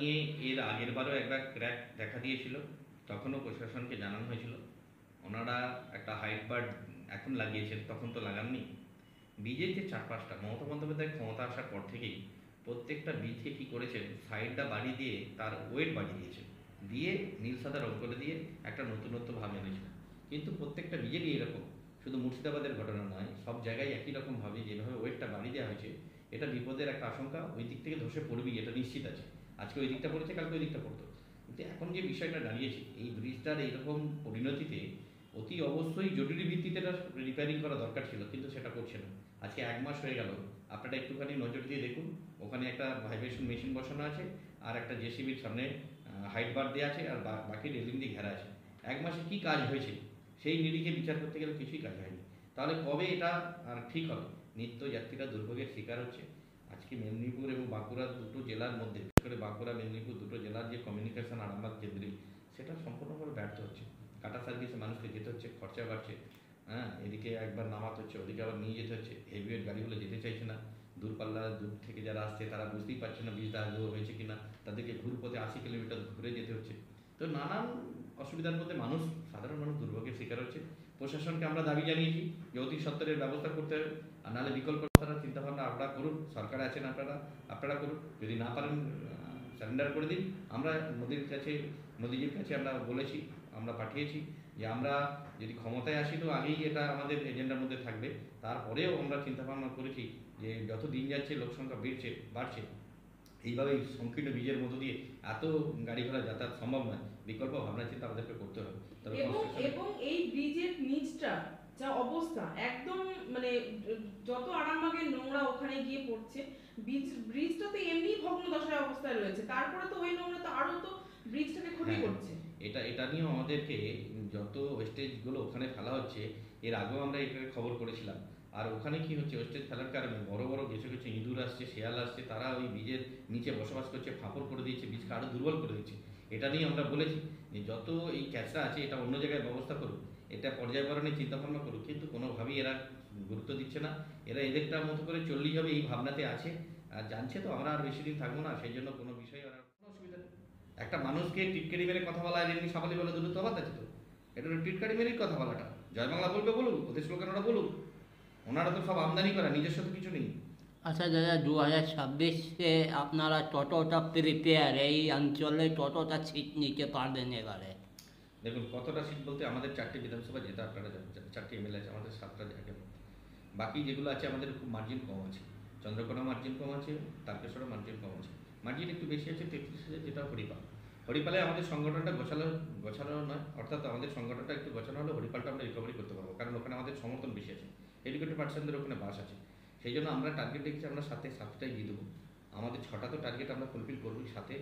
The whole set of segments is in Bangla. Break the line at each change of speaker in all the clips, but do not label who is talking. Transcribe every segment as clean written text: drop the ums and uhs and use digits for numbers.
নিয়ে এর আগের বারও একবার ক্র্যাক দেখা দিয়েছিল, তখনও প্রশাসনকে জানানো হয়েছিল। ওনারা একটা হাইট বার এখন লাগিয়েছেন, তখন তো লাগাননি। ব্রিজের যে চারপাশটা মমতা বন্দ্যোপাধ্যায় ক্ষমতা আসার পর থেকেই প্রত্যেকটা ব্রিজকে কী করেছেন, সাইডটা বাড়িয়ে দিয়ে তার ওয়েট বাড়িয়ে দিয়েছে, দিয়ে নীল সাদা রং করে দিয়ে একটা নতুনত্ব ভাব এনেছে। কিন্তু প্রত্যেকটা ব্রিজেরই এরকম, শুধু মুর্শিদাবাদের ঘটনা নয়, সব জায়গায় একই রকমভাবে যেভাবে ওয়েটটা বাড়িয়ে দেওয়া হয়েছে, এটা বিপদের একটা আশঙ্কা, ওই দিক থেকে ধসে পড়বেই, এটা নিশ্চিত আছে। আজকে ওই দিকটা পড়েছে, কালকে ওই দিকটা পড়তো। কিন্তু এখন যে বিষয়টা দাঁড়িয়েছে, এই ব্রিজটার এইরকম পরিণতিতে অতি অবশ্যই জরুরি ভিত্তিতে এটা রিপেয়ারিং করা দরকার ছিল, কিন্তু সেটা করছে না। আজকে 1 মাস হয়ে গেল, আপনারা একটুখানি নজর দিয়ে দেখুন, ওখানে একটা ভাইব্রেশন মেশিন বসানো আছে, আর একটা জেসিবির সামনে হাইট বার দেওয়া আছে, আর বাকি রেলিং দিয়ে ঘেরা আছে। 1 মাসে কী কাজ হয়েছে সেই নিরিখে বিচার করতে গেলে কিছুই কাজ হয়নি। তাহলে কবে এটা আর ঠিক হবে? নিত্য যাত্রীরা দুর্ভোগের শিকার হচ্ছে। আজকে মেদিনীপুর এবং বাঁকুড়া দুটো জেলার মধ্যে, বিশেষ করে বাঁকুড়া মেদিনীপুর দুটো জেলার যে কমিউনিকেশন আরামবাগ কেন্দ্রিক, সেটা সম্পূর্ণভাবে ব্যর্থ হচ্ছে। কাটা সার্ভিসে মানুষকে যেতে হচ্ছে, খরচা বাড়ছে, হ্যাঁ, এদিকে একবার নামাতে হচ্ছে, ওদিকে আবার নিয়ে যেতে হচ্ছে। হেভিওয়েট গাড়িগুলো যেতে চাইছে না, দূরপাল্লা দূর থেকে যারা আসছে তারা বুঝতেই পারছে না ব্রিজটা আদৌ হয়েছে কিনা, তাদেরকে ঘুরপথে 80 কিলোমিটার ঘুরে যেতে হচ্ছে। তো নানান অসুবিধার মধ্যে মানুষ, সাধারণ মানুষ দুর্ভোগের শিকার হচ্ছে। প্রশাসনকে আমরা দাবি জানিয়েছি যে অতি সত্বরের ব্যবস্থা করতে হবে, আর নাহলে বিকল্প চিন্তাভাবনা আপনারা করুন, সরকার আছেন, আপনারা করুন। যদি না পারেন সারেন্ডার করে দিন। আমরা মোদিজির কাছে আমরা বলেছি, আমরা পাঠিয়েছি যে আমরা যদি ক্ষমতায় আসি তো আগেই এটা আমাদের এজেন্ডার মধ্যে থাকবে। তারপরেও আমরা চিন্তাভাবনা করেছি যে যত দিন যাচ্ছে লোকসংখ্যা বাড়ছে, এইভাবে সংকীর্ণ ব্রিজের মধ্য দিয়ে এত গাড়ি ঘোড়া যাতায়াত সম্ভব নয়, বিকল্প ভাবনা চিন্তা আমাদেরকে করতে হবে।
এবং এই ব্রিজের নিচটা যা অবস্থা, একদম মানে যত আরামবাগের নোংরা ওখানে গিয়ে পড়ছে, ব্রিজটা তো এমনি ভগ্নদশায় অবস্থায় রয়েছে, তারপরে তো ওই নোংরা তো আরো তো ব্রিজটাকে ক্ষতি করছে।
এটা নিয়েও আমাদেরকে যত ওয়েস্টেজগুলো ওখানে ফেলা হচ্ছে, এর আগেও আমরা এটার খবর করেছিলাম। আর ওখানে কি হচ্ছে, ওয়েস্টেজ ফেলার কারণে বড় বড় কিছু কিছু ইঁদুর আসছে, শেয়াল আসছে, তারা ওই ব্রিজের নিচে বসবাস করছে, ফাঁপড় করে দিচ্ছে, ব্রিজকে আরও দুর্বল করে দিচ্ছে। এটা নিয়ে আমরা বলেছি যে যত এই ক্যাচরা আছে এটা অন্য জায়গায় ব্যবস্থা করুক, এটা পর্যায়বরণে চিন্তাভাবনা করুক, কিন্তু কোনোভাবেই এরা গুরুত্ব দিচ্ছে না। এরা এদেরটার মতো করে চললেই হবে এই ভাবনাতে আছে। আর জানছে তো আমরা আর বেশি দিন থাকবো না, সেই জন্য কোনো বিষয়ে ওরা কোনো অসুবিধা নেই। একটা মানুষকে টিটকারি মেরে কথা বলা আর এমনি সাবালি বলে দুটো তফাৎ আছে তো। এটা টিটকারি মেরেই কথা বলাটা, জয় বাংলা বলবে বলুক, ওদের স্লোগান ওরা বলুক, ওনারা তো সব আমদানি করা, নিজস্ব তো কিছু নেই।
আচ্ছা দাদা, 2026-এ আপনারা কতটা প্রিপেয়ার, এই অঞ্চলে কতটা সিট নিতে পারবেন এবারে?
দেখুন, কতটা সিট বলতে আমাদের 4টে বিধানসভা, যেটা আপনারা 4টে এমএলএ আছে, আমাদের 7টা জায়গা। বাকি যেগুলো আছে আমাদের খুব মার্জিন কম আছে। চন্দ্রকোনা মার্জিন কম আছে, তারকেশ্বরে মার্জিন কম আছে। মার্জিন একটু বেশি আছে 33,000, যেটা হরিপালে আমাদের সংগঠনটা গোছানো নয়, অর্থাৎ আমাদের সংগঠনটা একটু গোছানো হলে হরিপালটা আমরা রিকভারি করতে পারবো, কারণ ওখানে আমাদের সমর্থন বেশি আছে, এডুকেটেড পার্সনদের ওখানে বাস আছে। সেই জন্য আমরা টার্গেট রেখেছি আমরা 7টাই দিয়ে দেবো। আমাদের 6টা তো টার্গেট আমরা ফুলফিল করবোই, সাথে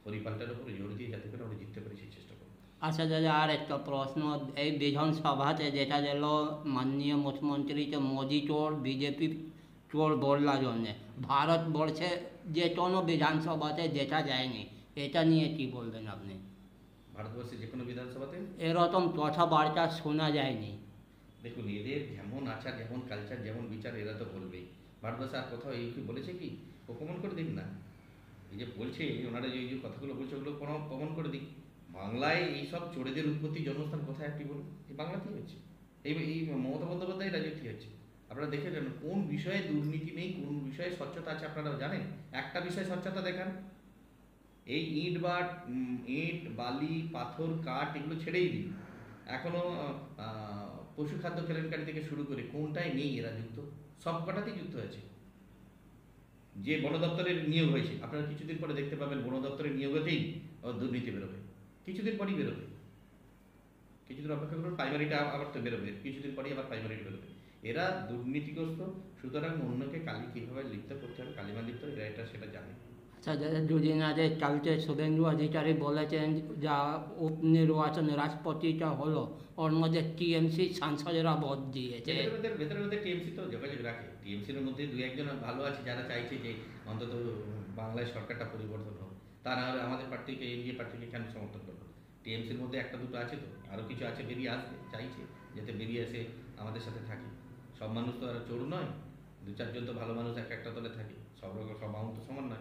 হরিপালটার উপরে জোর দিয়ে যাতে করে আমরা জিততে পারি সেই চেষ্টা করবো।
আচ্ছা দাদা, আর একটা প্রশ্ন, এই বিধানসভাতে যেটা গেল মাননীয় মুখ্যমন্ত্রীকে মোদি চোর, বিজেপি চোর বলার জন্যে, ভারতবর্ষে যে কোনো বিধানসভাতে যেটা যায়নি, এটা নিয়ে কি বলবেন আপনি?
ভারতবর্ষের যে কোনো বিধানসভাতে
এরকম কথাবার্তা শোনা যায়নি।
দেখুন, এদের যেমন আচার, যেমন কালচার, যেমন বিচার, এরা তো বলবেই। ভারতবর্ষে আর কোথাও এই কি বলেছে কি? ও প্রমাণ করে দিক না। এই যে বলছে ওনারা, যে কথাগুলো বলছে ওগুলো কোনো প্রমাণ করে দিক। বাংলায় এইসব চোরেদের উৎপত্তি, জন্মস্থান কোথায় একটি বলুন? এই বাংলাতেই হচ্ছে। এই মমতা বন্দ্যোপাধ্যায় রাজ্যটি হচ্ছে। আপনারা দেখেছেন কোন বিষয়ে দুর্নীতি নেই, কোন বিষয়ে স্বচ্ছতা আছে আপনারা জানেন? একটা বিষয়ে স্বচ্ছতা দেখান। এই ইট বালি পাথর কাঠ এগুলো ছেড়েই দিন, এখনো পশু খাদ্য কেলেঙ্কারি থেকে শুরু করে কোনটাই নেই এরা যুক্ত? সব কটাতেই যুক্ত হয়েছে। যে বন দপ্তরের নিয়োগ হয়েছে, আপনারা কিছুদিন পরে দেখতে পাবেন বন দপ্তরের নিয়োগতেই দুর্নীতি বেরোবে, কিছুদিন পরেই বেরোবে। কিছুদিন অপেক্ষা করুন, প্রাইমারিটা আবার তো বেরোবে, কিছুদিন পরেই আবার প্রাইমারিটা বেরোবে। এরা দুর্নীতিগ্রস্ত, সুতরাং অন্যকে কালি কীভাবে লিপ্ত করতে হবে, কালিমা লিপ্ত, এরা এটা সেটা জানে।
আচ্ছা দাদা, দুদিন আগে কালকে শুভেন্দু অধিকারী বলেছেন যা উপনির্বাচন রাষ্ট্রপতিটা হলো, ওর মধ্যে টিএমসি সাংসদেরা ভোট দিয়েছে।
ভেতরে টিএমসি তো যোগাযোগ রাখে, টিএমসির মধ্যে 2-1 জন ভালো আছে যারা চাইছে যে অন্তত বাংলায় সরকারটা পরিবর্তন হোক। তা না হলে আমাদের পার্টিকে, এনডিএ পার্টিকে কেন সমর্থন করবো? টিএমসির মধ্যে 1-2 আছে, তো আরও কিছু আছে বেরিয়ে আসবে, চাইছে যাতে বেরিয়ে এসে আমাদের সাথে থাকে। সব মানুষ তো আর চোর নয়, 2-4 জন তো ভালো মানুষ একটা দলে থাকে, সব রকম সব মানুষ তো সমান নয়।